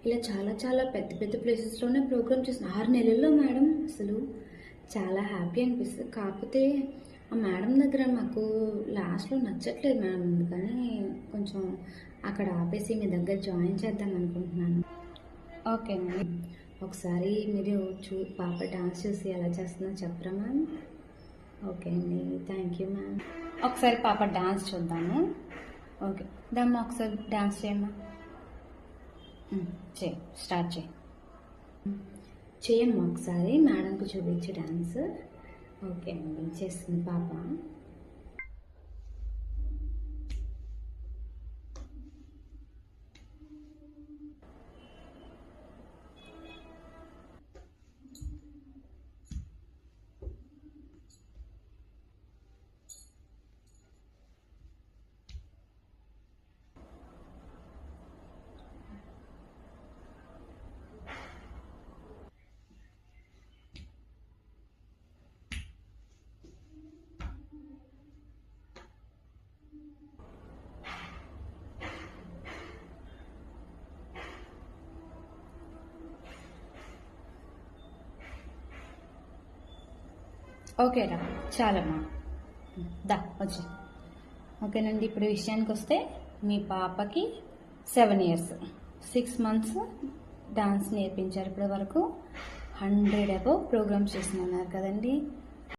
ఇలా చాలా చాలా పెద్ద పెద్ద ప్లేసెస్లోనే ప్రోగ్రామ్ చేసిన 6 నెలల్లో మేడం. అసలు చాలా హ్యాపీ అనిపిస్తుంది. కాకపోతే ఆ మేడం దగ్గర మాకు లాస్ట్లో నచ్చట్లేదు మేడం, అందుకని కొంచెం అక్కడ ఆపేసి మీ దగ్గర జాయిన్ చేద్దాం అనుకుంటున్నాను. Okay ma'am. ఒకసారి మీరు పాప డాన్స్ చూసి ఎలా చేస్తుందో చెప్పరా మ్యామ్? ఓకే అండి, థ్యాంక్ యూ మ్యామ్. ఒకసారి పాప డాన్స్ చూద్దాము. ఓకే దమ్మా, ఒకసారి డాన్స్ చేయమ్మా. చేయి, స్టార్ట్ చేయి. చేయమ్మా ఒకసారి మేడంకి చూపించి డాన్స్. ఓకే అండి, చేస్తుంది పాప. ఓకేరా, చాలమ్మా, దా వచ్చి. ఓకేనండి, ఇప్పుడు విషయానికి వస్తే మీ పాపకి 7 years 6 months డాన్స్ నేర్పించారు. ఇప్పటి వరకు 100 above ప్రోగ్రామ్స్ చేస్తున్నారు కదండి.